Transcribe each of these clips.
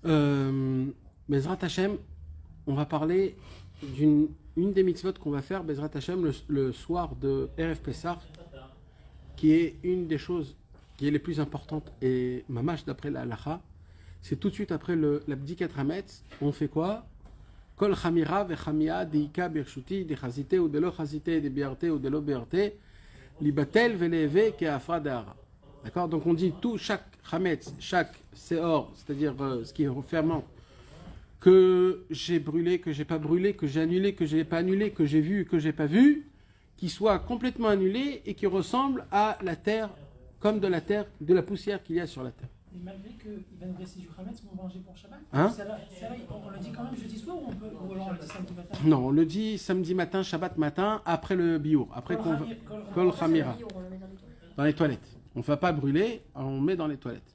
Bezrat Hashem, on va parler une des mitzvot qu'on va faire, Bezrat Hashem, le soir de Erev Pessah, qui est une des choses qui est les plus importantes, et mamash d'après la halacha, c'est tout de suite après l'abdikat hametz, on fait quoi? Kol chamira vechamia deika birshuti de chazite ou de lo chazite de biarte ou de lo biarte libatel veleve keafra dehara. D'accord? Donc on dit tout, chaque chametz, chaque seor, c'est-à-dire ce qui est ferment, que j'ai brûlé, que j'ai pas brûlé, que j'ai annulé, que j'ai pas annulé, que j'ai vu, que j'ai pas vu, qui soit complètement annulé et qui ressemble à la terre, comme de la terre, de la poussière qu'il y a sur la terre. Et malgré qu'il va nous rester du Hametz pour manger pour Shabbat, Hein? celle-là, on le dit quand même jeudi soir ou alors on le dit samedi matin? Non, on le dit samedi matin, Shabbat matin, après le biour, après qu'on va... Kol Chamira. Dans les toilettes. On ne va pas brûler, on met dans les toilettes.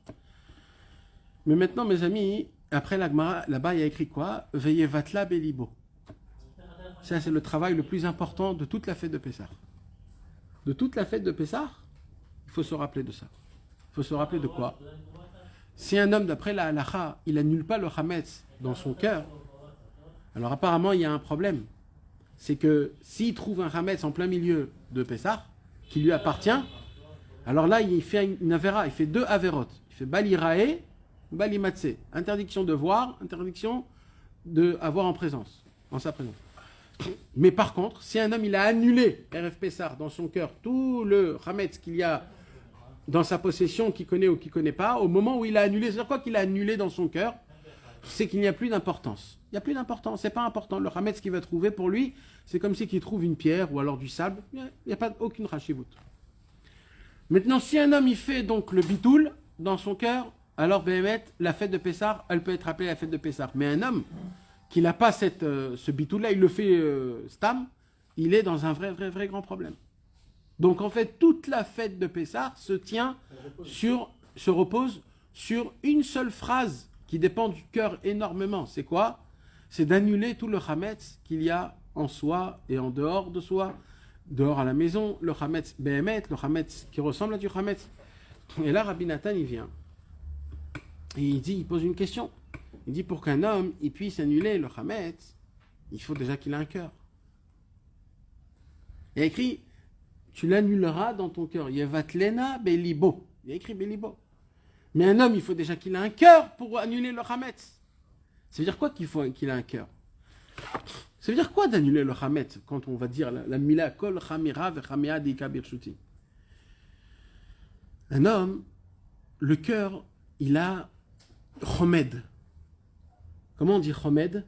Mais maintenant, mes amis, après l'Agmara, là-bas, il y a écrit quoi? Veillez vatla belibo. Ça, c'est le travail le plus important de toute la fête de Pessah. De toute la fête de Pessah, il faut se rappeler de ça. Il faut se rappeler de quoi? Si un homme, d'après la halacha, il annule pas le chametz dans son cœur, alors apparemment, il y a un problème. C'est que s'il trouve un chametz en plein milieu de Pessah, qui lui appartient, alors là, il fait une avera, il fait deux avérotes. Il fait balirae, balimatse. Interdiction de voir, interdiction d'avoir en présence, en sa présence. Mais par contre, si un homme, il a annulé Erev Pessah dans son cœur, tout le chametz qu'il y a dans sa possession, qu'il connaît ou qu'il ne connaît pas, au moment où il a annulé, c'est-à-dire quoi qu'il a annulé dans son cœur, c'est qu'il n'y a plus d'importance. Il n'y a plus d'importance, c'est pas important. Le chametz qu'il va trouver pour lui, c'est comme si il trouve une pierre ou alors du sable, il n'y a pas aucune rachivout. Maintenant, si un homme il fait donc le bitoul dans son cœur, alors Béhémet, la fête de Pessah, elle peut être appelée la fête de Pessah. Mais un homme qui n'a pas ce bitoul-là, il le fait stam, il est dans un vrai grand problème. Donc en fait, toute la fête de Pessah se repose sur une seule phrase qui dépend du cœur énormément. C'est quoi? C'est d'annuler tout le chametz qu'il y a en soi et en dehors de soi. Dehors à la maison, le chametz Béhémet, le chametz qui ressemble à du chametz. Et là, Rabbi Nathan, il vient. Et il pose une question. Il dit, pour qu'un homme il puisse annuler le chametz, il faut déjà qu'il ait un cœur. Il y a écrit, tu l'annuleras dans ton cœur. Yevatlena belibo. Il y a écrit belibo. Mais un homme, il faut déjà qu'il ait un cœur pour annuler le chametz. Ça veut dire quoi qu'il faut qu'il ait un cœur? Ça veut dire quoi d'annuler le chametz quand on va dire la mila kol chamira vechamia deika birshuti? Un homme, le cœur, il a chomed. Comment on dit chomed?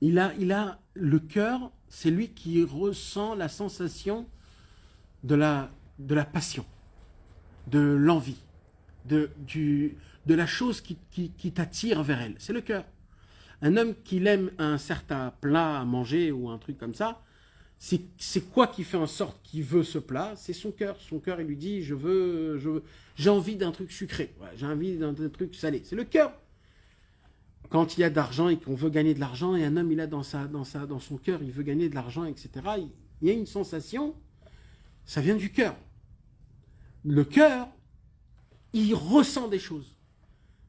Il a le cœur, c'est lui qui ressent la sensation de la passion, de l'envie, de la chose qui t'attire vers elle. C'est le cœur. Un homme qui aime un certain plat à manger ou un truc comme ça, c'est quoi qui fait en sorte qu'il veut ce plat? C'est son cœur. Son cœur, il lui dit, j'ai envie d'un truc sucré, ouais, j'ai envie d'un truc salé. C'est le cœur. Quand il y a d'argent et qu'on veut gagner de l'argent, et un homme il a dans son cœur, il veut gagner de l'argent, etc. Il y a une sensation, ça vient du cœur. Le cœur, il ressent des choses.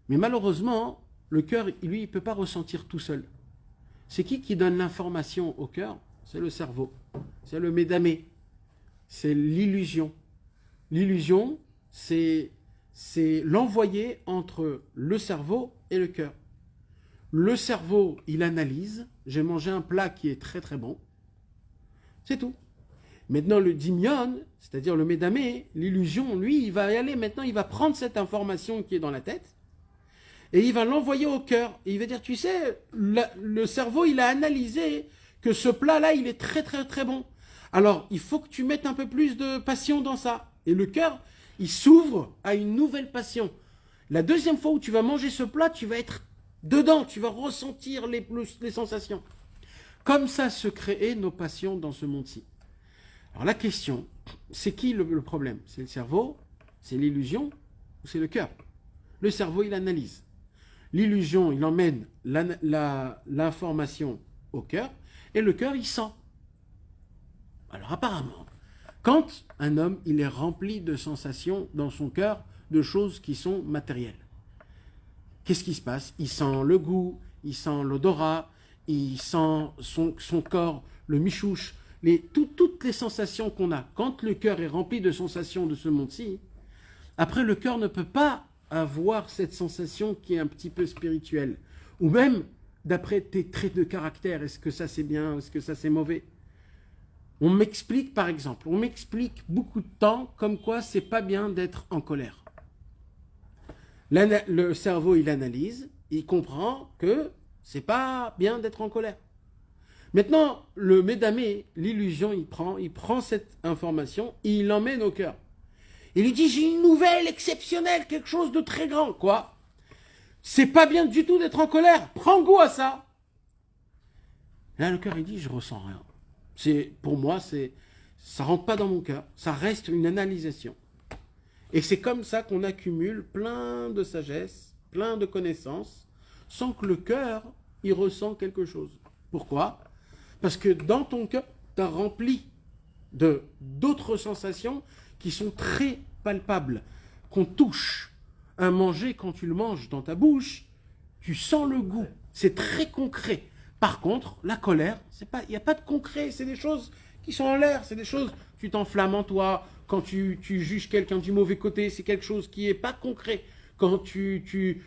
Mais malheureusement, le cœur, lui, il ne peut pas ressentir tout seul. C'est qui donne l'information au cœur? C'est le cerveau. C'est le médamé. C'est l'illusion. L'illusion, c'est l'envoyé entre le cerveau et le cœur. Le cerveau, il analyse. J'ai mangé un plat qui est très bon. C'est tout. Maintenant, le dimion, c'est-à-dire le médamé, l'illusion, lui, il va y aller. Maintenant, il va prendre cette information qui est dans la tête et il va l'envoyer au cœur. Et il va dire, tu sais, le cerveau, il a analysé que ce plat-là, il est très bon. Alors, il faut que tu mettes un peu plus de passion dans ça. Et le cœur, il s'ouvre à une nouvelle passion. La deuxième fois où tu vas manger ce plat, tu vas être dedans, tu vas ressentir les sensations. Comme ça se créent nos passions dans ce monde-ci. Alors la question, c'est qui le problème? C'est le cerveau? C'est l'illusion? Ou c'est le cœur? Le cerveau, il analyse. L'illusion, il emmène l'information au cœur. Et le cœur, il sent. Alors apparemment, quand un homme, il est rempli de sensations dans son cœur, de choses qui sont matérielles, qu'est-ce qui se passe? Il sent le goût, il sent l'odorat, il sent son corps, le michouche, toutes les sensations qu'on a. Quand le cœur est rempli de sensations de ce monde-ci, après le cœur ne peut pas avoir cette sensation qui est un petit peu spirituelle. Ou même, d'après tes traits de caractère, est-ce que ça c'est bien, est-ce que ça c'est mauvais? On m'explique, par exemple, beaucoup de temps comme quoi c'est pas bien d'être en colère. Le cerveau, il analyse, il comprend que c'est pas bien d'être en colère. Maintenant, le médamé, l'illusion, il prend cette information et il l'emmène au cœur. Il lui dit, j'ai une nouvelle exceptionnelle, quelque chose de très grand. Quoi? C'est pas bien du tout d'être en colère. Prends goût à ça. Là, le cœur, il dit, je ressens rien. Pour moi, ça rentre pas dans mon cœur. Ça reste une analysation. Et c'est comme ça qu'on accumule plein de sagesse, plein de connaissances, sans que le cœur, il ressent quelque chose. Pourquoi? Parce que dans ton cœur, tu as rempli d'autres sensations qui sont très palpables, qu'on touche. Un manger, quand tu le manges dans ta bouche, tu sens le goût. C'est très concret. Par contre, la colère, il n'y a pas de concret. C'est des choses qui sont en l'air. C'est des choses, tu t'enflammes en toi. Quand tu juges quelqu'un du mauvais côté, c'est quelque chose qui n'est pas concret. Quand tu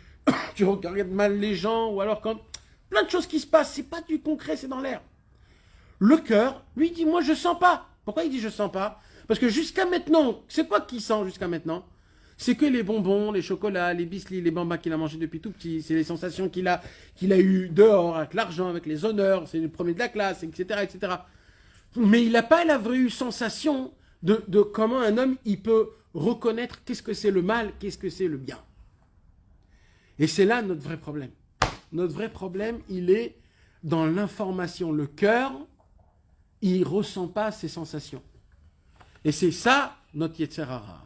regardes mal les gens, ou alors quand... Plein de choses qui se passent, c'est pas du concret, c'est dans l'air. Le cœur, lui, dit, moi, je sens pas. Pourquoi il dit, je sens pas? Parce que jusqu'à maintenant, c'est quoi qu'il sent jusqu'à maintenant? C'est que les bonbons, les chocolats, les biscuits, les bambas qu'il a mangés depuis tout petit, c'est les sensations qu'il a eues dehors, avec l'argent, avec les honneurs, c'est le premier de la classe, etc., etc. Mais il n'a pas la vraie sensation de comment un homme, il peut reconnaître qu'est-ce que c'est le mal, qu'est-ce que c'est le bien. Et c'est là notre vrai problème. Notre vrai problème, il est dans l'information. Le cœur, il ne ressent pas ces sensations. Et c'est ça, notre Yetzer Hara.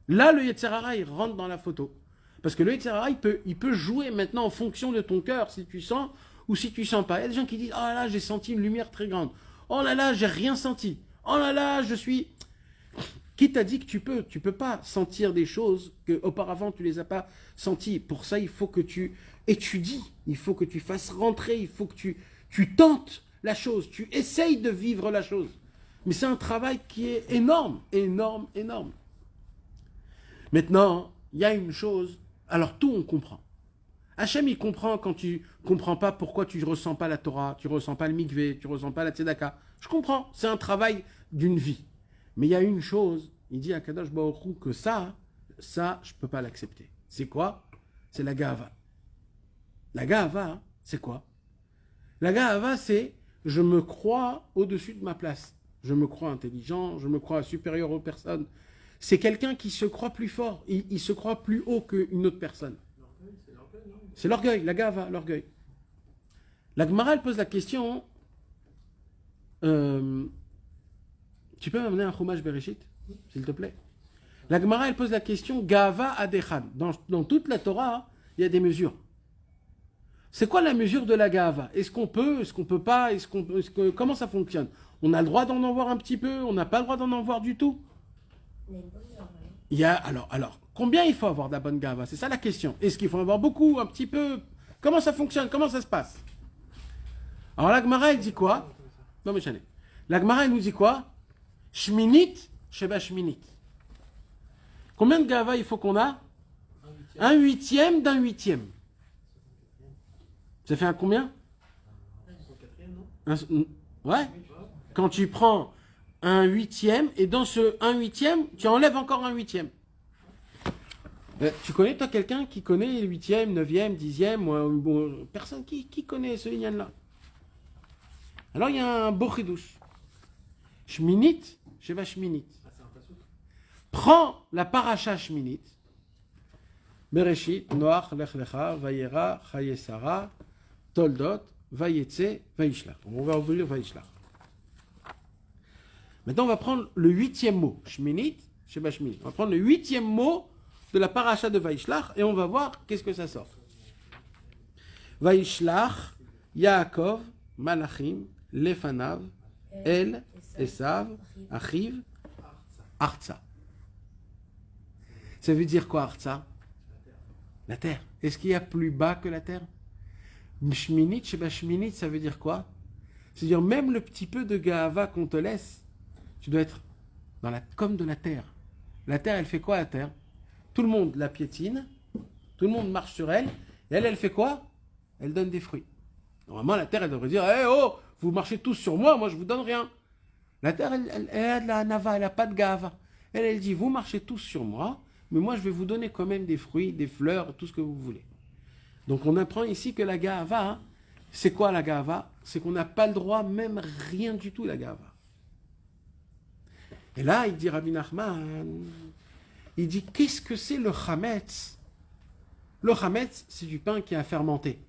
Là, le Yetzer Hara, il rentre dans la photo. Parce que le Yetzer Hara, il peut jouer maintenant en fonction de ton cœur, si tu sens ou si tu sens pas. Il y a des gens qui disent, oh là, j'ai senti une lumière très grande. Oh là là, j'ai rien senti. Oh là là, je suis... Qui t'a dit que tu peux pas sentir des choses qu'auparavant tu les as pas senties? Pour ça, il faut que tu étudies, il faut que tu fasses rentrer, il faut que tu tentes la chose, tu essayes de vivre la chose. Mais c'est un travail qui est énorme, énorme, énorme. Maintenant, il y a une chose, alors tout on comprend. Hachem, il comprend quand tu comprends pas pourquoi tu ne ressens pas la Torah, tu ne ressens pas le mikvé, tu ne ressens pas la tzedaka. Je comprends, c'est un travail d'une vie. Mais il y a une chose, il dit à Kadosh Baruch Hu que ça, je ne peux pas l'accepter. C'est quoi? C'est la Gahava. La Gahava, c'est quoi? La Gahava, c'est je me crois au-dessus de ma place. Je me crois intelligent, je me crois supérieur aux personnes. C'est quelqu'un qui se croit plus fort, il se croit plus haut qu'une autre personne. C'est l'orgueil, la Gahava, l'orgueil. La Gemara, elle pose la question... Tu peux m'amener un Chumash Bereshit, s'il te plaît? La Gemara, elle pose la question Gava Adechan. Dans toute la Torah, il y a des mesures. C'est quoi la mesure de la Gava? Est-ce qu'on peut, est-ce qu'on peut pas, comment ça fonctionne? On a le droit d'en avoir un petit peu, on n'a pas le droit d'en avoir du tout? Il y a, alors, combien il faut avoir de la bonne Gava? C'est ça la question. Est-ce qu'il faut en avoir beaucoup, un petit peu? Comment ça fonctionne? Comment ça se passe? Alors la Gemara, elle dit quoi? Non mais j'allais. La Gemara, elle nous dit quoi? Shminit, Sheba Shminit. Combien de Gava il faut qu'on a? Un huitième d'un huitième. Ça fait un combien? Ouais. Quand tu prends un huitième, et dans ce un huitième, tu enlèves encore un huitième. Tu connais, toi, quelqu'un qui connaît le huitième, neuvième, dixième, personne qui connaît ce lignan-là? Alors, il y a un beau chidouche. Shminit, Sheva Shminit. Prends la paracha Shminit. Bereshit, Noach, Lech Lecha, Vayera, Chayesara, Toldot, Vayetse, Vayishlach. On va ouvrir Vayishlach. Maintenant, on va prendre le huitième mot. Shminit, Sheva Shminit. On va prendre le huitième mot de la paracha de Vayishlach et on va voir qu'est-ce que ça sort. Vayishlach, Yaakov, Malachim, Lefanav, El, Esav, Achiv, Artsa. Ça veut dire quoi, Artsa? La terre. Est-ce qu'il y a plus bas que la terre? Shminit, Shminit, ça veut dire quoi? C'est-à-dire, même le petit peu de Gahava qu'on te laisse, tu dois être comme de la terre. La terre, elle fait quoi, la terre? Tout le monde la piétine, tout le monde marche sur elle, et elle fait quoi? Elle donne des fruits. Normalement, la terre, elle devrait dire, hey, oh, vous marchez tous sur moi, moi je vous donne rien. La terre, elle a de la nava, elle n'a pas de Gahava. Elle dit, vous marchez tous sur moi, mais moi je vais vous donner quand même des fruits, des fleurs, tout ce que vous voulez. Donc on apprend ici que la Gahava, c'est quoi la Gahava? C'est qu'on n'a pas le droit, même rien du tout, la Gahava. Et là, il dit Rabbi Nachman, il dit, qu'est-ce que c'est le chametz? Le chametz, c'est du pain qui a fermenté.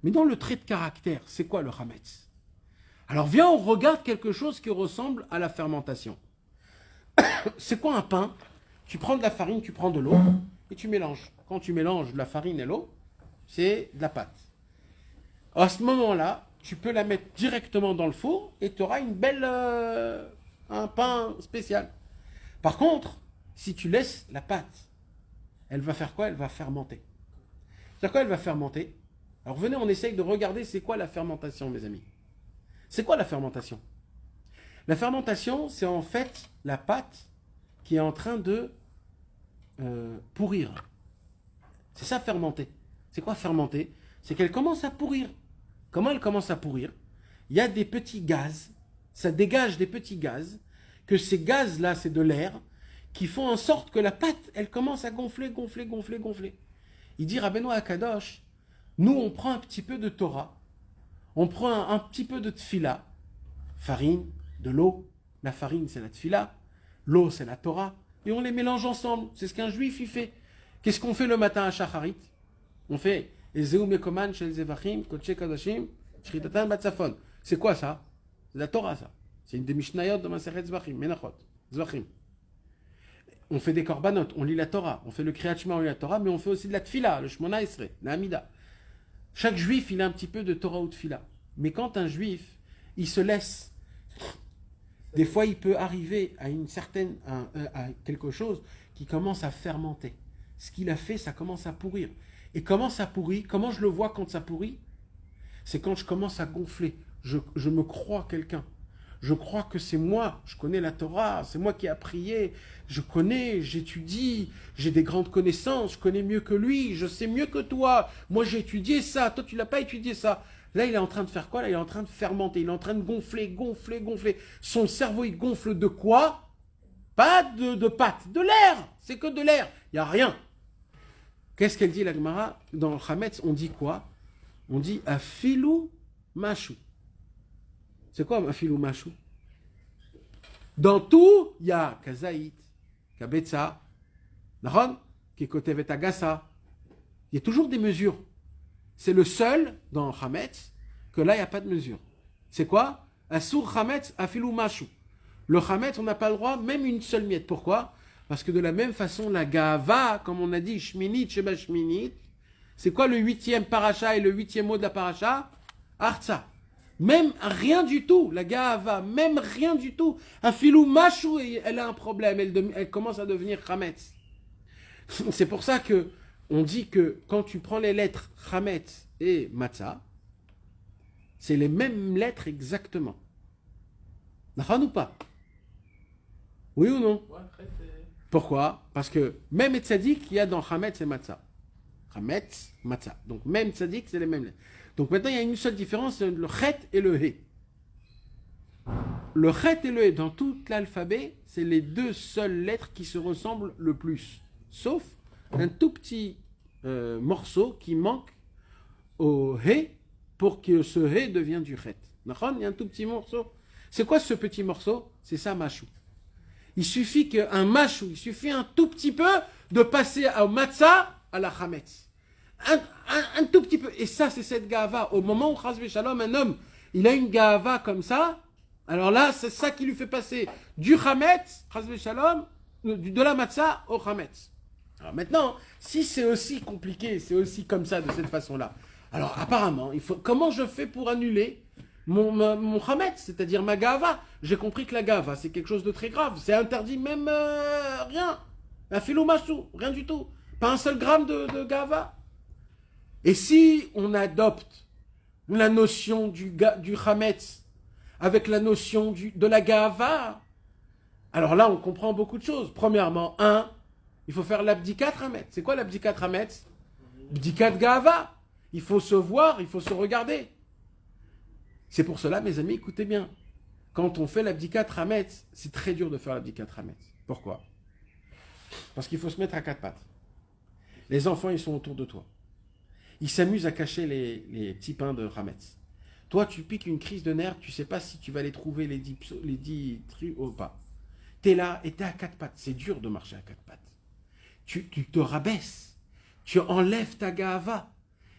Mais dans le trait de caractère, c'est quoi le chametz? Alors viens, on regarde quelque chose qui ressemble à la fermentation. C'est quoi un pain? Tu prends de la farine, tu prends de l'eau et tu mélanges. Quand tu mélanges de la farine et l'eau, c'est de la pâte. À ce moment-là, tu peux la mettre directement dans le four et tu auras une belle, un pain spécial. Par contre, si tu laisses la pâte, elle va faire quoi? Elle va fermenter. C'est-à-dire quoi? Elle va fermenter. Alors venez, on essaye de regarder c'est quoi la fermentation, mes amis. C'est quoi la fermentation? La fermentation, c'est en fait la pâte qui est en train de pourrir. C'est ça, fermenter. C'est quoi fermenter? C'est qu'elle commence à pourrir. Comment elle commence à pourrir? Il y a des petits gaz, ça dégage des petits gaz, que ces gaz-là, c'est de l'air, qui font en sorte que la pâte, elle commence à gonfler, gonfler, gonfler, gonfler. Il dit Rabbeinu Akadosh, nous on prend un petit peu de Torah, on prend un petit peu de tfila, farine, de l'eau, la farine c'est la tfila, l'eau c'est la Torah, et on les mélange ensemble. C'est ce qu'un juif il fait. Qu'est-ce qu'on fait le matin à Shacharit? On fait Ezeu Mekoman Shel Zevachim, Kodesh Kadashim, Shritatan Batzafon. C'est quoi ça? C'est la Torah ça. C'est une des Mishnayot de Masechet Zvachim, Menachot, Zvachim. On fait des korbanot, on lit la Torah, on fait le Kriyat Shema, on lit la Torah, mais on fait aussi de la tfila, le Shmona Esrei, la Hamida. Chaque juif, il a un petit peu de Torah ou de tfila. Mais quand un juif, il se laisse, des fois, il peut arriver à une certaine, à quelque chose qui commence à fermenter. Ce qu'il a fait, ça commence à pourrir. Et comment ça pourrit? Comment je le vois quand ça pourrit? C'est quand je commence à gonfler. Je me crois quelqu'un. Je crois que c'est moi, je connais la Torah, c'est moi qui ai prié, je connais, j'étudie, j'ai des grandes connaissances, je connais mieux que lui, je sais mieux que toi, moi j'ai étudié ça, toi tu l'as pas étudié ça. Là il est en train de faire quoi? Là il est en train de fermenter, il est en train de gonfler, gonfler, gonfler. Son cerveau il gonfle de quoi? Pas de pâte, de l'air, c'est que de l'air, il n'y a rien. Qu'est-ce qu'elle dit la Gemara? Dans le Chametz on dit quoi? On dit afilou machou. C'est quoi un filou machou? Dans tout, il y a kazaït, kabetza, naron, kikotevet agasa. Il y a toujours des mesures. C'est le seul, dans Chametz, que là, il n'y a pas de mesure. C'est quoi? Asur Chametz, afilou machou. Le Chametz, on n'a pas le droit, même une seule miette. Pourquoi? Parce que de la même façon, la Gahava, comme on a dit, Shminit, Sheba Shminit, c'est quoi le 8e paracha et le 8e mot de la paracha? Artsa. Même rien du tout, la Gahava, même rien du tout. Un filou machou, elle a un problème, elle commence à devenir chametz. C'est pour ça que on dit que quand tu prends les lettres chametz et matzah, c'est les mêmes lettres exactement. Nachan ou pas? Oui ou non? Pourquoi? Parce que même tzaddik, il y a dans chametz et matzah. Chametz, matzah. Donc même tzaddik, c'est les mêmes lettres. Donc maintenant, il y a une seule différence, c'est le chet et le he. Le chet et le he, dans tout l'alphabet, c'est les deux seules lettres qui se ressemblent le plus. Sauf un tout petit morceau qui manque au he pour que ce he devienne du chet. Il y a un tout petit morceau. C'est quoi ce petit morceau? C'est ça, machou. Il suffit qu'un machou, il suffit un tout petit peu de passer au matzah à la chametz. Un tout petit peu. Et ça, c'est cette gahava. Au moment où, chas v'shalom, un homme, il a une gahava comme ça, alors là, c'est ça qui lui fait passer du chametz, chas v'shalom, de la matzah au chametz. Alors maintenant, si c'est aussi compliqué, c'est aussi comme ça, de cette façon-là, alors apparemment, comment je fais pour annuler mon chametz, c'est-à-dire ma gahava? J'ai compris que la gahava, c'est quelque chose de très grave. C'est interdit même rien. Un filou machou, rien du tout. Pas un seul gramme de gahava. Et si on adopte la notion du Hametz avec la notion de la Gava, alors là, on comprend beaucoup de choses. Premièrement, il faut faire l'abdikat Hametz. C'est quoi l'abdikat Hametz? Abdikat Gava. Il faut se voir, il faut se regarder. C'est pour cela, mes amis, écoutez bien. Quand on fait l'abdikat Hametz, c'est très dur de faire l'abdikat Hametz. Pourquoi? Parce qu'il faut se mettre à quatre pattes. Les enfants, ils sont autour de toi. Ils s'amusent à cacher les petits pains de Hametz. Toi, tu piques une crise de nerfs, tu ne sais pas si tu vas les trouver, les 10 trucs ou pas. Tu es là et tu es à quatre pattes. C'est dur de marcher à quatre pattes. Tu te rabaisses. Tu enlèves ta gava.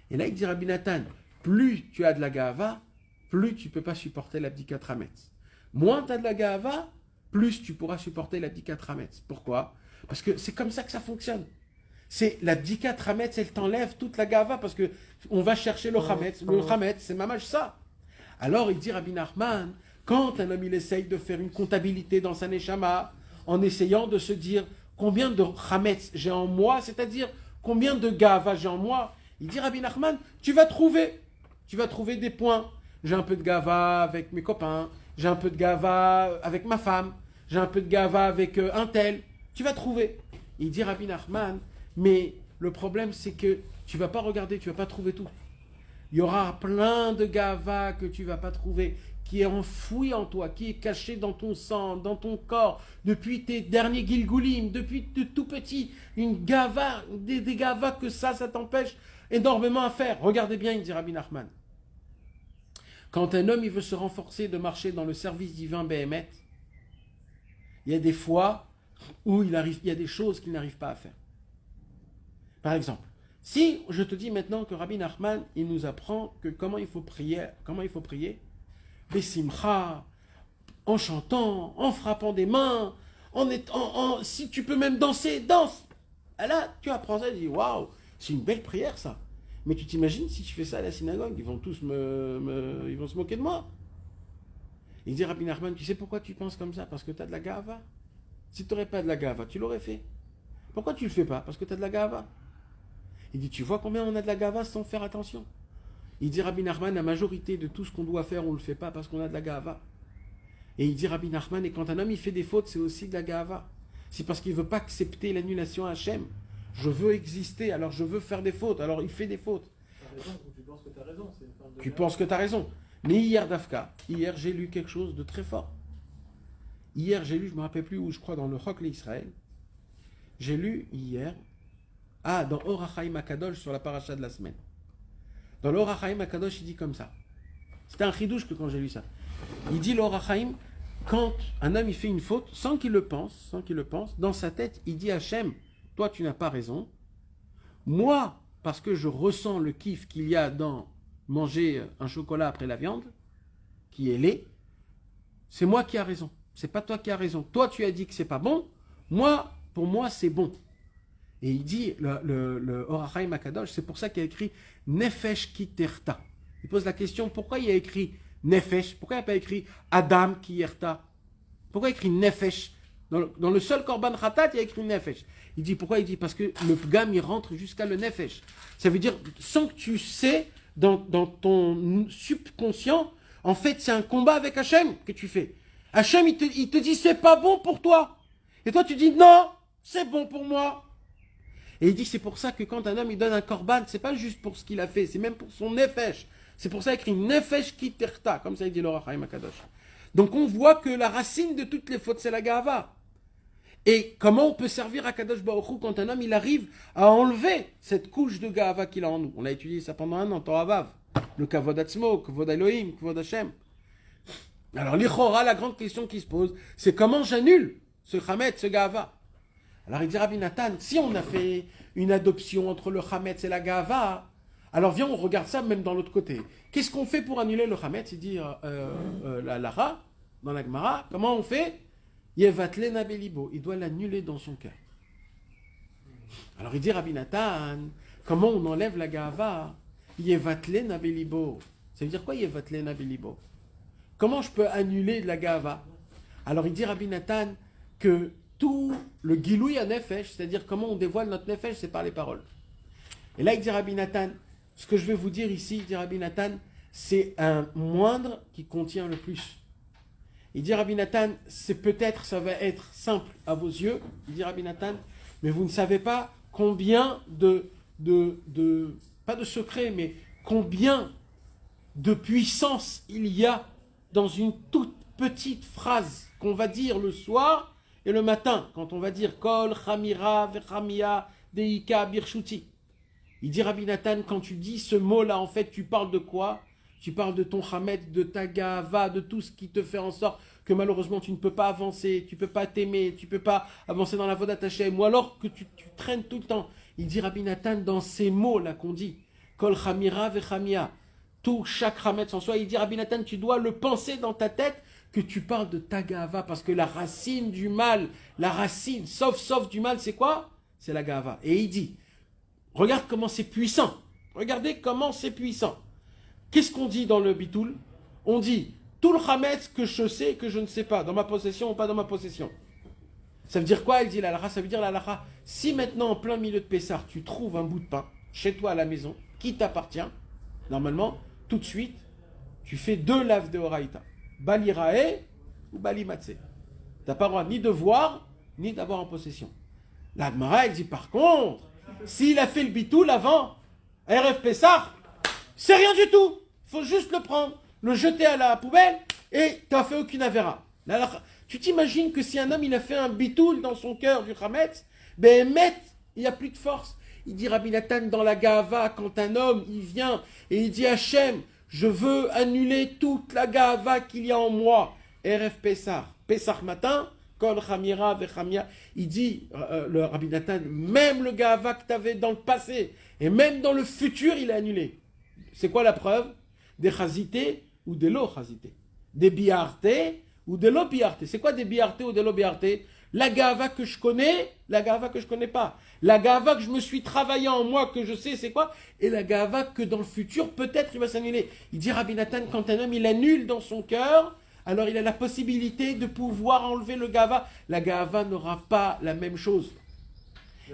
Et là, il dit Rabbi Nathan, plus tu as de la gava, plus tu ne peux pas supporter l'abdikat Hametz. Moins tu as de la gava, plus tu pourras supporter l'abdikat Hametz. Pourquoi? Parce que c'est comme ça que ça fonctionne. C'est l'abdikat Hametz, elle t'enlève toute la gava parce que on va chercher le Hametz. Le Hametz, c'est mamage ça. Alors il dit Rabbi Nachman, quand un homme il essaye de faire une comptabilité dans sa neshama, en essayant de se dire combien de Hametz j'ai en moi, c'est-à-dire combien de gava j'ai en moi, il dit Rabbi Nachman, tu vas trouver des points. J'ai un peu de gava avec mes copains, j'ai un peu de gava avec ma femme, j'ai un peu de gava avec un tel. Tu vas trouver. Il dit Rabbi Nachman, mais le problème c'est que tu vas pas regarder, tu vas pas trouver tout. Il y aura plein de gava que tu vas pas trouver, qui est enfoui en toi, qui est caché dans ton sang, dans ton corps, depuis tes derniers gilgoulim, depuis tout petit, une gava, des gava que ça t'empêche énormément à faire. Regardez bien, il dit Rabbi Nachman. Quand un homme il veut se renforcer de marcher dans le service divin Béhémet, il y a des fois où il y a des choses qu'il n'arrive pas à faire. Par exemple, si je te dis maintenant que Rabbi Nachman, il nous apprend que comment il faut prier, Bessimcha, en chantant, en frappant des mains, si tu peux même danser, danse. Et là, tu apprends ça et tu dis, waouh, c'est une belle prière ça. Mais tu t'imagines si tu fais ça à la synagogue, ils vont tous ils vont se moquer de moi. Il dit Rabbi Nachman, tu sais pourquoi tu penses comme ça? Parce que tu as de la gava. Si tu n'aurais pas de la gava, tu l'aurais fait. Pourquoi tu ne le fais pas? Parce que tu as de la gava. Il dit, tu vois combien on a de la gava sans faire attention? Il dit Rabbi Nachman, la majorité de tout ce qu'on doit faire, on ne le fait pas parce qu'on a de la gava. Et il dit Rabbi Nachman, et quand un homme il fait des fautes, c'est aussi de la gava. C'est parce qu'il ne veut pas accepter l'annulation à Hachem. Je veux exister, alors je veux faire des fautes, alors il fait des fautes. Tu penses que tu as raison. Tu penses que tu as raison. Mais hier, Dafka, j'ai lu quelque chose de très fort. Hier, j'ai lu, je ne me rappelle plus où, je crois dans le Chok l'Israël. J'ai lu hier, dans Or HaChaim HaKadosh sur la paracha de la semaine. Dans l'Or HaChaim HaKadosh, il dit comme ça. C'était un chidouche que quand j'ai lu ça. Il dit l'Or HaChaim, quand un homme il fait une faute, sans qu'il le pense, dans sa tête, il dit à Hachem, toi tu n'as pas raison. Moi, parce que je ressens le kiff qu'il y a dans manger un chocolat après la viande, qui est lait, c'est moi qui ai raison. C'est pas toi qui as raison. Toi tu as dit que c'est pas bon. Moi, pour moi, c'est bon. Et il dit, le Or HaChaim HaKadosh, c'est pour ça qu'il a écrit Nefesh ki terta. Il pose la question, pourquoi il a écrit Nefesh? Pourquoi il n'a pas écrit Adam ki yerta? Pourquoi il a écrit Nefesh? Dans le seul Korban Khatat, il a écrit Nefesh. Il dit, pourquoi? Il dit, parce que le Pgam, il rentre jusqu'à le Nefesh. Ça veut dire, sans que tu sais, dans ton subconscient, en fait, c'est un combat avec Hachem que tu fais. Hachem, il te dit, c'est pas bon pour toi. Et toi, tu dis, non, c'est bon pour moi. Et il dit, c'est pour ça que quand un homme, il donne un korban, c'est pas juste pour ce qu'il a fait, c'est même pour son nefesh. C'est pour ça qu'il écrit nefesh ki terta, comme ça il dit l'Or HaChaim HaKadosh. Donc on voit que la racine de toutes les fautes, c'est la gava. Et comment on peut servir à Kadosh Baruch Hu quand un homme, il arrive à enlever cette couche de gava qu'il a en nous. On a étudié ça pendant un an, Torah Vav. Le kavod atzmo, kavod Elohim, kavod Hashem. Alors l'ichora, la grande question qui se pose, c'est comment j'annule ce chametz, ce gava. Alors il dit Rabbi Nathan, si on a fait une adoption entre le chametz et la gava, alors viens on regarde ça même dans l'autre côté. Qu'est-ce qu'on fait pour annuler le chametz? Il dit la lara, dans la Gemara, comment on fait? Yevatlena belibo, il doit l'annuler dans son cœur. Alors il dit Rabbi Nathan, comment on enlève la gava? Yevatlena belibo. Ça veut dire quoi Yevatlena belibo? Comment je peux annuler de la gava? Alors il dit Rabbi Nathan que tout le gilouï à nefesh, c'est-à-dire comment on dévoile notre nefesh, c'est par les paroles. Et là il dit Rabbi Nathan, ce que je vais vous dire ici, dit Rabbi Nathan, c'est un moindre qui contient le plus. Il dit Rabbi Nathan, c'est peut-être, ça va être simple à vos yeux, il dit Rabbi Nathan, mais vous ne savez pas combien pas de secrets, mais combien de puissance il y a dans une toute petite phrase qu'on va dire le soir et le matin, quand on va dire Kol, Chamira, Vechamia, Deika, Birshuti. Il dit Rabbi Nathan, quand tu dis ce mot-là, en fait, tu parles de quoi? Tu parles de ton Hametz, de ta Gava, de tout ce qui te fait en sorte que malheureusement tu ne peux pas avancer, tu ne peux pas t'aimer, tu ne peux pas avancer dans la voie d'Hachem, ou alors que tu traînes tout le temps. Il dit Rabbi Nathan, dans ces mots-là qu'on dit, Kol Chamira Vechamia, tout, chaque Hametz en soi, il dit Rabbi Nathan, tu dois le penser dans ta tête que tu parles de ta Gava, parce que la racine du mal, la racine, sauf du mal, c'est quoi? C'est la Gava. Et il dit, regarde comment c'est puissant, regardez comment c'est puissant. Qu'est-ce qu'on dit dans le bitoul? On dit, tout le Hametz que je sais et que je ne sais pas, dans ma possession ou pas dans ma possession. Ça veut dire quoi? Il dit la halakha, ça veut dire la halakha, si maintenant en plein milieu de Pessah, tu trouves un bout de pain, chez toi à la maison, qui t'appartient, normalement, tout de suite, tu fais 2 laves de Horaïta. Balirae ou Balimatse. Tu n'as pas le droit ni de voir, ni d'avoir en possession. La Gemara, elle dit par contre, s'il a fait le bitoul avant, RF Pessah, c'est rien du tout. Il faut juste le prendre, le jeter à la poubelle et tu n'as fait aucune avéra. Tu t'imagines que si un homme il a fait un bitoul dans son cœur du Hametz, ben il n'y a plus de force. Il dit Rabbi Nathan dans la Gava, quand un homme il vient et il dit Hachem, je veux annuler toute la Gava qu'il y a en moi. RF Pessah, Pessah matin, Kol Chamira Vechamia. Il dit, le Rabbi Nathan, même le Gava que tu avais dans le passé et même dans le futur, il est annulé. C'est quoi la preuve? Des chazités ou des lo chazités. Des biartés ou des lo biartés. C'est quoi des biartés ou des lo biartés? La gava que je connais, la gava que je connais pas. La gava que je me suis travaillé en moi, que je sais c'est quoi. Et la gava que dans le futur, peut-être il va s'annuler. Il dit Rabbi Nathan, quand un homme il annule dans son cœur, alors il a la possibilité de pouvoir enlever le gava. La gava n'aura pas la même chose. Ça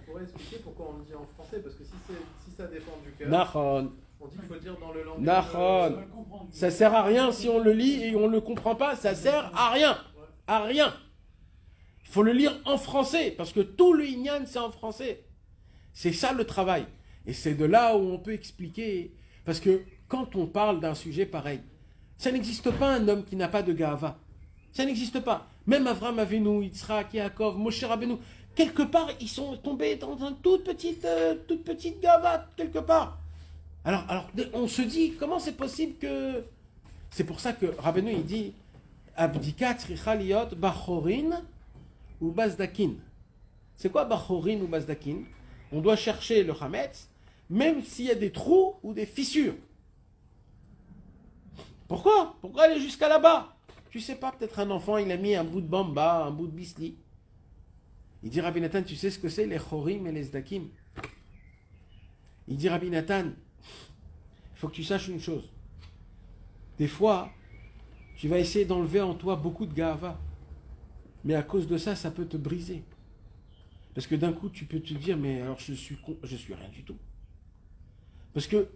pourrait expliquer pourquoi on le dit en français, parce que si ça dépend du cœur, Nachon. on dit qu'il faut le dire dans le langage. Nachon. Ça sert à rien si on le lit et on ne le comprend pas, ça sert à rien. À rien. Il faut le lire en français, parce que tout le Inyan, c'est en français. C'est ça le travail. Et c'est de là où on peut expliquer. Parce que quand on parle d'un sujet pareil, ça n'existe pas un homme qui n'a pas de gava. Ça n'existe pas. Même Avram Avinu, Yitzhak, Yaakov, Moshe Rabbeinu, quelque part, ils sont tombés dans une toute petite gava, quelque part. Alors, on se dit, comment c'est possible que... C'est pour ça que Rabbeinu, il dit, Abdika tzricha liot bachorin ou bazdakin. C'est quoi bachorin ou bazdakin? On doit chercher le Hametz, même s'il y a des trous ou des fissures. Pourquoi? Pourquoi aller jusqu'à là-bas? Tu sais pas, peut-être un enfant, il a mis un bout de bamba, un bout de bisli. Il dit Rabbi Nathan, tu sais ce que c'est les chorim et les zdakim? Il dit Rabbi Nathan, il faut que tu saches une chose. Des fois, tu vas essayer d'enlever en toi beaucoup de gava. Mais à cause de ça, ça peut te briser. Parce que d'un coup, tu peux te dire, mais alors je suis rien du tout. Parce que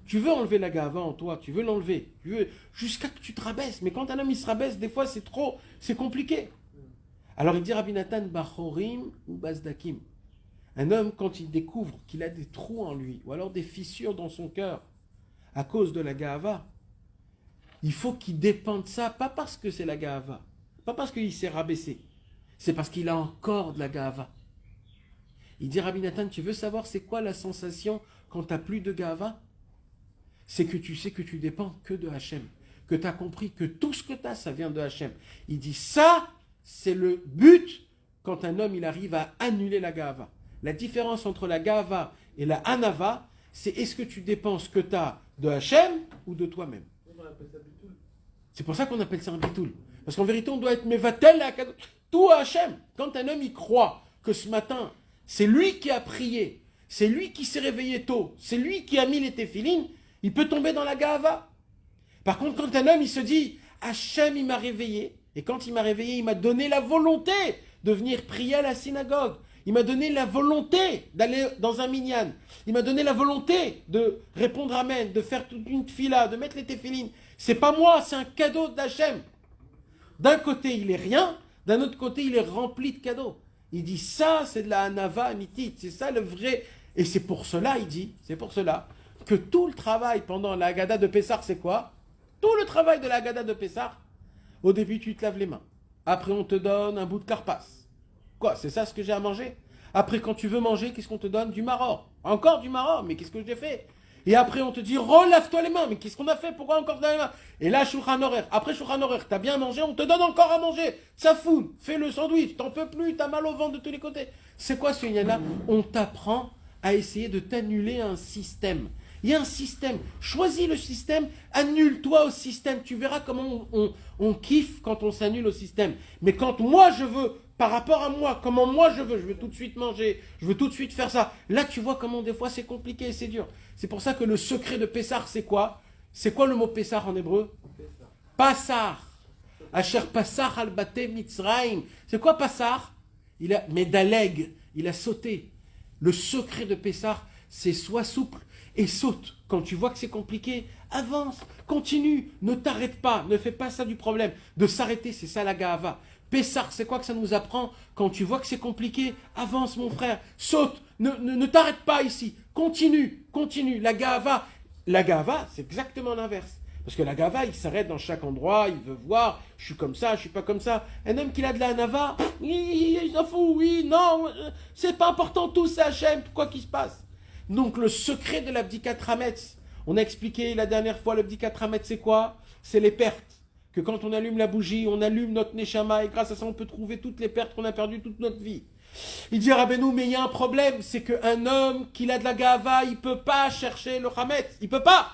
tu veux enlever la gava en toi, tu veux l'enlever, jusqu'à que tu te rabaisses. Mais quand un homme il se rabaisse, des fois c'est compliqué. Alors il dit Rabbi Nathan, bachorim ou bazdakim. Un homme, quand il découvre qu'il a des trous en lui, ou alors des fissures dans son cœur, à cause de la gava, il faut qu'il dépende de ça, pas parce que c'est la gava, pas parce qu'il s'est rabaissé, c'est parce qu'il a encore de la gava. Il dit Rabbi Nathan, tu veux savoir c'est quoi la sensation quand tu n'as plus de gava? C'est que tu sais que tu dépends que de Hachem, que tu as compris que tout ce que tu as, ça vient de Hachem. Il dit ça, c'est le but quand un homme il arrive à annuler la gava. La différence entre la gava et la anava, c'est est-ce que tu dépends ce que tu as de Hachem ou de toi-même. C'est pour ça qu'on appelle ça un bitoul. Parce qu'en vérité, on doit être mevatel tout à Hachem. Quand un homme il croit que ce matin, c'est lui qui a prié, c'est lui qui s'est réveillé tôt, c'est lui qui a mis les téphilines, il peut tomber dans la gava. Par contre, quand un homme il se dit Hachem il m'a réveillé, et quand il m'a réveillé, il m'a donné la volonté de venir prier à la synagogue. Il m'a donné la volonté d'aller dans un minyan. Il m'a donné la volonté de répondre amen, de faire toute une tfila, de mettre les téphilines. C'est pas moi, c'est un cadeau d'Hachem. D'un côté, il est rien, d'un autre côté, il est rempli de cadeaux. Il dit ça, c'est de la hanava amitit, c'est ça le vrai. Et c'est pour cela, il dit, c'est pour cela que tout le travail pendant la Haggadah de Pessah, c'est quoi? Tout le travail de la Haggadah de Pessah, au début, tu te laves les mains. Après, on te donne un bout de carpasse. Quoi, c'est ça ce que j'ai à manger? Après, quand tu veux manger, qu'est-ce qu'on te donne? Du maror. Encore du maror, mais qu'est-ce que j'ai fait? Et après, on te dit, relave-toi les mains. Mais qu'est-ce qu'on a fait? Pourquoi encore dans les mains? Et là, Shulchan Aruch. Après Shulchan Aruch, t'as bien mangé, on te donne encore à manger. Ça fout. Fais le sandwich. T'en peux plus, t'as mal au ventre de tous les côtés. C'est quoi ce lien-là? On t'apprend à essayer de t'annuler un système. Il y a un système. Choisis le système, annule-toi au système. Tu verras comment on kiffe quand on s'annule au système. Mais quand moi je veux, par rapport à moi, comment moi je veux tout de suite manger, je veux tout de suite faire ça. Là, tu vois comment des fois c'est compliqué et c'est dur. C'est pour ça que le secret de Pessah, c'est quoi? C'est quoi le mot Pessah en hébreu? Passar. Asher Passar al-Bate Mitzrayim. C'est quoi Passar? Medaleg. Il a sauté. Le secret de Pessah, c'est sois souple et saute. Quand tu vois que c'est compliqué, avance, continue, ne t'arrête pas, ne fais pas ça du problème. De s'arrêter, c'est ça la Gahava. Pessah, c'est quoi que ça nous apprend? Quand tu vois que c'est compliqué, avance mon frère, saute, ne t'arrête pas ici, continue. La Gahava, c'est exactement l'inverse. Parce que la Gahava, il s'arrête dans chaque endroit, il veut voir, je suis comme ça, je suis pas comme ça. Un homme qui a de la Hanava, il s'en fout, oui, non, c'est pas important, tout c'est Hachem, quoi qu'il se passe. Donc le secret de l'abdikat Hametz, on a expliqué la dernière fois, l'abdikat Hametz c'est quoi? C'est les pertes. Que quand on allume la bougie, on allume notre Neshama et grâce à ça on peut trouver toutes les pertes qu'on a perdues toute notre vie. Il dit Rabbeinu, mais il y a un problème, c'est qu'un homme qui a de la Gahava, il peut pas chercher le Hametz, il peut pas.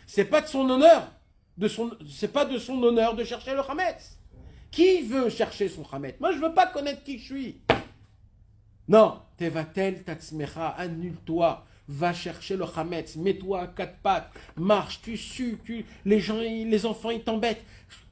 C'est pas de son honneur, c'est pas de son honneur de chercher le Hametz. Qui veut chercher son Hametz? Moi je veux pas connaître qui je suis. Non, tevatel tatzmecha, annule-toi, va chercher le Hametz, mets-toi à quatre pattes, marche, tu sues, les enfants ils t'embêtent.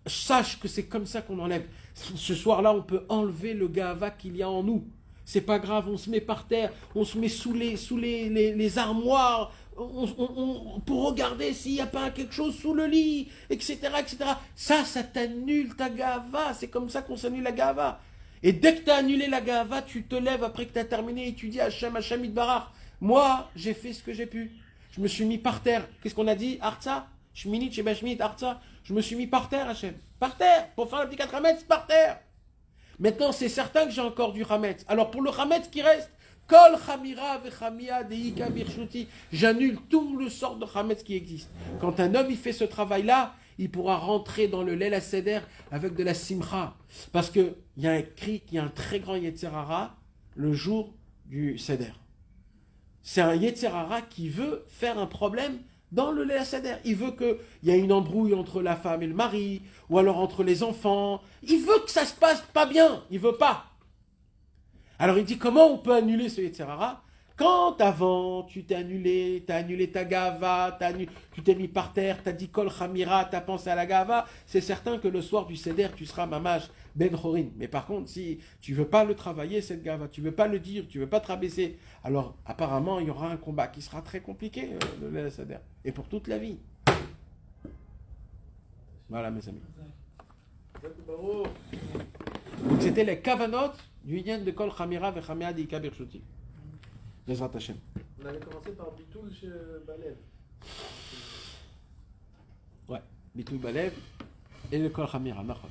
Sache que c'est comme ça qu'on enlève. Ce soir-là, on peut enlever le Gahava qu'il y a en nous. C'est pas grave, on se met par terre, on se met sous les armoires, pour regarder s'il n'y a pas quelque chose sous le lit, etc., etc. Ça t'annule ta Gahava, c'est comme ça qu'on s'annule la Gahava. Et dès que tu as annulé la Gahava, tu te lèves après que tu as terminé et tu dis Hachem, Hachem Yitbarach, moi, j'ai fait ce que j'ai pu. Je me suis mis par terre. Qu'est-ce qu'on a dit? Artsa, Shminit, Shebashmit, Artsa. Je me suis mis par terre, Hachem. Par terre, pour faire l'abdikat Hametz, par terre. Maintenant, c'est certain que j'ai encore du Hametz. Alors, pour le Hametz qui reste, Kol Chamira vechamia deika birshuti, j'annule tout le sort de Hametz qui existe. Quand un homme, il fait ce travail-là, il pourra rentrer dans le Leil HaSeder avec de la simcha. Parce qu'il y a écrit qu'il y a un très grand Yetzer Hara le jour du Seder. C'est un Yetzer Hara qui veut faire un problème dans le Leil HaSeder. Il veut qu'il y ait une embrouille entre la femme et le mari, ou alors entre les enfants. Il veut que ça se passe pas bien. Il veut pas. Alors il dit, comment on peut annuler ce Yetzer Hara? Quand avant, tu t'as annulé ta Gahava, tu t'es mis par terre, t'as dit Kol Chamira, t'as pensé à la Gahava, c'est certain que le soir du Seder, tu seras Mamash Ben Chorin. Mais par contre, si tu veux pas le travailler, cette Gahava, tu veux pas le dire, tu veux pas te rabaisser, alors apparemment, il y aura un combat qui sera très compliqué, le Seder, et pour toute la vie. Voilà, mes amis. Donc c'était les kavanot du Yen de Kol Chamira vechamia deika birshuti. Bezrat Hashem. On avait commencé par Bitoul chez Balev. Ouais, Bitoul Balev et le Kol Chamira, Nachon.